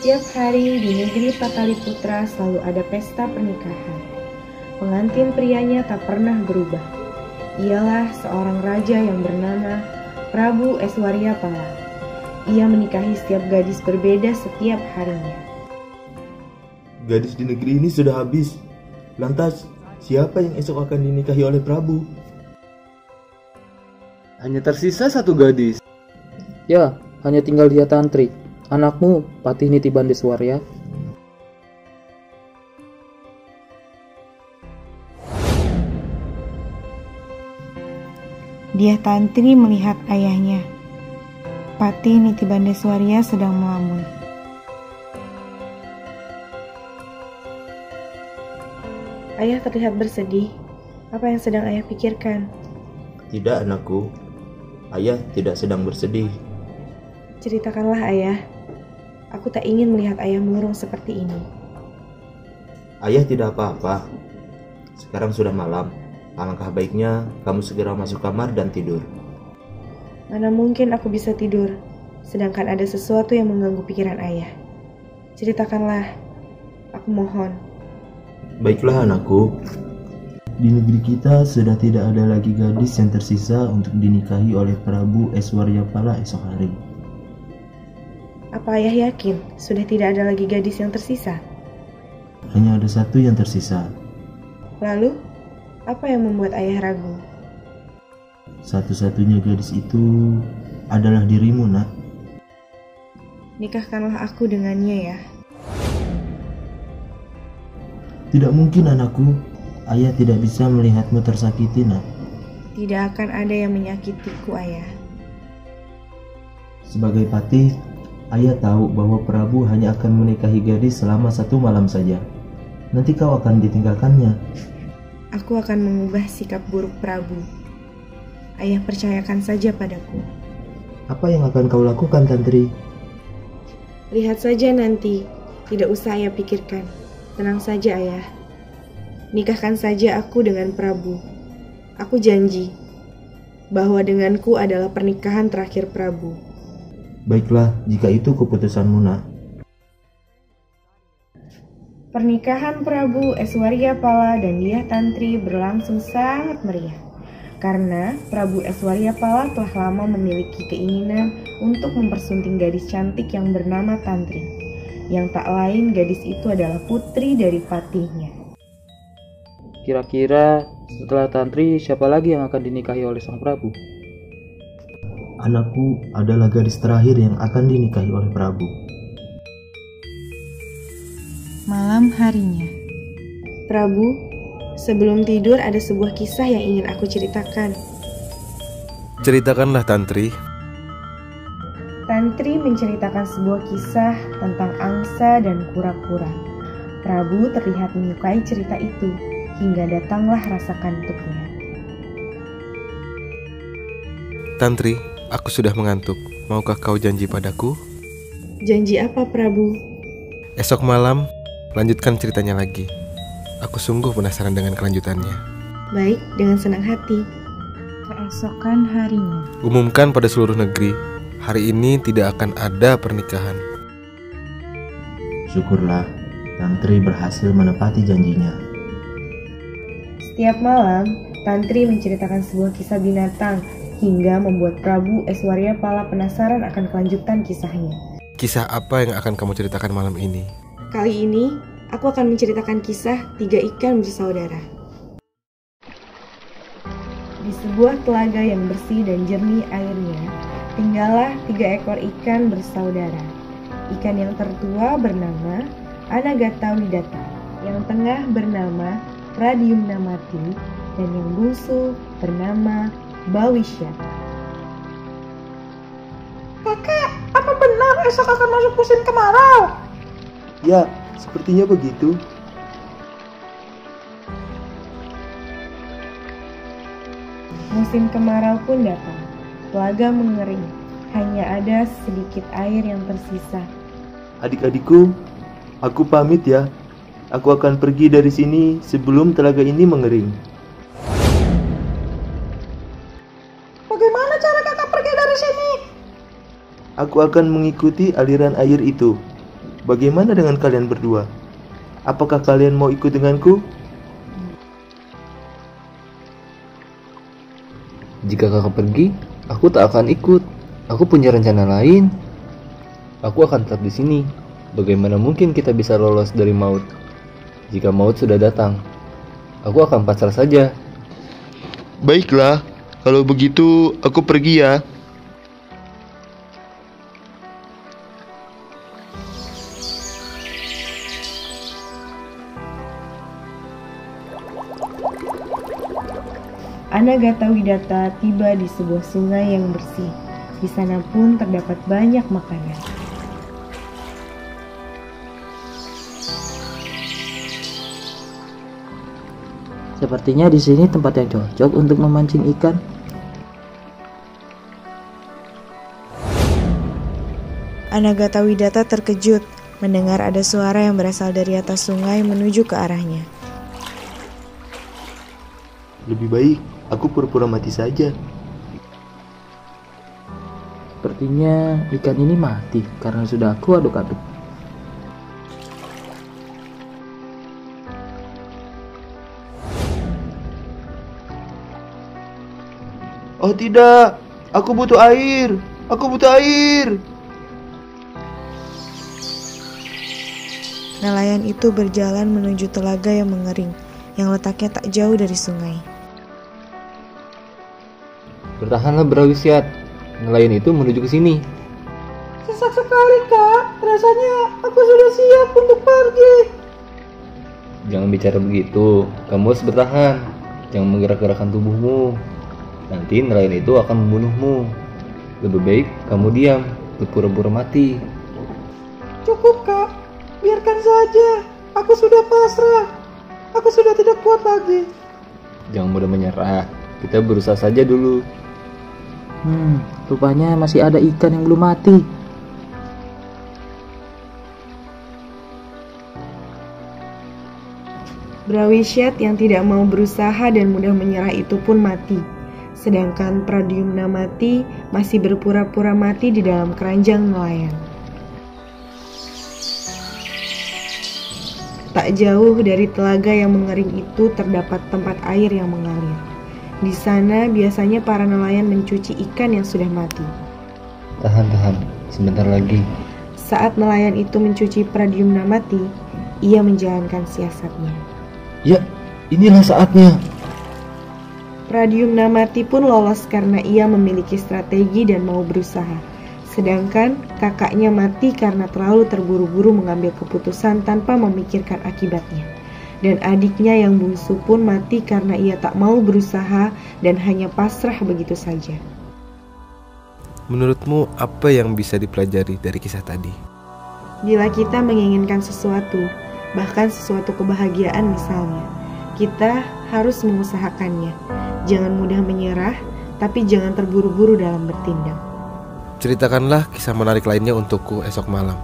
Setiap hari di negeri Pataliputra selalu ada pesta pernikahan. Pengantin prianya tak pernah berubah. Ialah seorang raja yang bernama Prabu Eswaryapala. Ia menikahi setiap gadis berbeda setiap harinya. Gadis di negeri ini sudah habis. Lantas, siapa yang esok akan dinikahi oleh Prabu? Hanya tersisa satu gadis. Ya, hanya tinggal dia Tantri, anakmu Patih Nitibandeswarya. Dia Tantri melihat ayahnya. Patih Nitibandeswarya sedang melamun. Ayah terlihat bersedih. Apa yang sedang ayah pikirkan? Tidak, anakku. Ayah tidak sedang bersedih. Ceritakanlah ayah. Aku tak ingin melihat ayah murung seperti ini. Ayah tidak apa-apa. Sekarang sudah malam. Alangkah baiknya kamu segera masuk kamar dan tidur. Mana mungkin aku bisa tidur, sedangkan ada sesuatu yang mengganggu pikiran ayah. Ceritakanlah, aku mohon. Baiklah anakku. Di negeri kita sudah tidak ada lagi gadis yang tersisa untuk dinikahi oleh Prabu Eswaryapala esok hari. Apa ayah yakin sudah tidak ada lagi gadis yang tersisa? Hanya ada satu yang tersisa. Lalu, apa yang membuat ayah ragu? Satu-satunya gadis itu adalah dirimu, nak. Nikahkanlah aku dengannya ya. Tidak mungkin, anakku. Ayah tidak bisa melihatmu tersakiti, nak. Tidak akan ada yang menyakitiku, ayah. Sebagai patih, ayah tahu bahwa Prabu hanya akan menikahi gadis selama 1 malam saja. Nanti kau akan ditinggalkannya. Aku akan mengubah sikap buruk Prabu. Ayah percayakan saja padaku. Apa yang akan kau lakukan, Tantri? Lihat saja nanti. Tidak usah ayah pikirkan. Tenang saja, ayah. Nikahkan saja aku dengan Prabu. Aku janji bahwa denganku adalah pernikahan terakhir Prabu. Baiklah, jika itu keputusanmu, nak. Pernikahan Prabu Eswaryapala dan Dia Tantri berlangsung sangat meriah. Karena Prabu Eswaryapala telah lama memiliki keinginan untuk mempersunting gadis cantik yang bernama Tantri. Yang tak lain gadis itu adalah putri dari patihnya. Kira-kira setelah Tantri siapa lagi yang akan dinikahi oleh sang Prabu? Anakku adalah gadis terakhir yang akan dinikahi oleh Prabu. Malam harinya. Prabu, sebelum tidur ada sebuah kisah yang ingin aku ceritakan. Ceritakanlah, Tantri. Tantri menceritakan sebuah kisah tentang angsa dan kura-kura. Prabu terlihat menyukai cerita itu, hingga datanglah rasa kantuknya. Tantri, aku sudah mengantuk. Maukah kau janji padaku? Janji apa, Prabu? Esok malam, lanjutkan ceritanya lagi. Aku sungguh penasaran dengan kelanjutannya. Baik, dengan senang hati. Keesokan harinya. Umumkan pada seluruh negeri, hari ini tidak akan ada pernikahan. Syukurlah, Tantri berhasil menepati janjinya. Setiap malam, Tantri menceritakan sebuah kisah binatang hingga membuat Prabu Eswaryapala penasaran akan kelanjutan kisahnya. Kisah apa yang akan kamu ceritakan malam ini? Kali ini, aku akan menceritakan kisah 3 ikan bersaudara. Di sebuah telaga yang bersih dan jernih airnya, tinggallah 3 ekor ikan bersaudara. Ikan yang tertua bernama Anagatawidata, yang tengah bernama Pradyumnamati, dan yang bungsu bernama Bawisya. Kakek, apa benar esok akan masuk musim kemarau? Ya, sepertinya begitu. Musim kemarau pun datang. Telaga mengering. Hanya ada sedikit air yang tersisa. Adik-adikku, aku pamit ya. Aku akan pergi dari sini sebelum telaga ini mengering. Bagaimana cara kakak pergi dari sini? Aku akan mengikuti aliran air itu. Bagaimana dengan kalian berdua? Apakah kalian mau ikut denganku? Jika kakak pergi, aku tak akan ikut. Aku punya rencana lain. Aku akan tetap di sini. Bagaimana mungkin kita bisa lolos dari maut? Jika maut sudah datang, aku akan pasrah saja. Baiklah, kalau begitu aku pergi ya. Anagatawidata tiba di sebuah sungai yang bersih. Di sana pun terdapat banyak makanan. Sepertinya di sini tempat yang cocok untuk memancing ikan. Anagatawidata terkejut mendengar ada suara yang berasal dari atas sungai menuju ke arahnya. Lebih baik aku pura-pura mati saja. Sepertinya ikan ini mati karena sudah aku aduk-aduk. Oh tidak, aku butuh air. Aku butuh air. Nelayan itu berjalan menuju telaga yang mengering, yang letaknya tak jauh dari sungai. Bertahanlah Brawisya. Nelayan itu menuju ke sini. Sesak sekali, Kak. Rasanya aku sudah siap untuk pergi. Jangan bicara begitu. Kamu harus bertahan. Jangan menggerak-gerakkan tubuhmu. Nanti nelayan itu akan membunuhmu. Lebih baik kamu diam, berpura-pura mati. Cukup, Kak. Biarkan saja. Aku sudah pasrah. Aku sudah tidak kuat lagi. Jangan mudah menyerah. Kita berusaha saja dulu. Rupanya masih ada ikan yang belum mati. Brawisya yang tidak mau berusaha dan mudah menyerah itu pun mati. Sedangkan Pradyumnamati masih berpura-pura mati di dalam keranjang nelayan. Tak jauh dari telaga yang mengering itu terdapat tempat air yang mengalir. Di sana biasanya para nelayan mencuci ikan yang sudah mati. Tahan, sebentar lagi. Saat nelayan itu mencuci Pradyumnamati, ia menjalankan siasatnya. Ya, inilah saatnya. Pradyumnamati pun lolos karena ia memiliki strategi dan mau berusaha. Sedangkan kakaknya mati karena terlalu terburu-buru mengambil keputusan tanpa memikirkan akibatnya. Dan adiknya yang bungsu pun mati karena ia tak mau berusaha dan hanya pasrah begitu saja. Menurutmu apa yang bisa dipelajari dari kisah tadi? Bila kita menginginkan sesuatu, bahkan sesuatu kebahagiaan misalnya, kita harus mengusahakannya. Jangan mudah menyerah, tapi jangan terburu-buru dalam bertindak. Ceritakanlah kisah menarik lainnya untukku esok malam.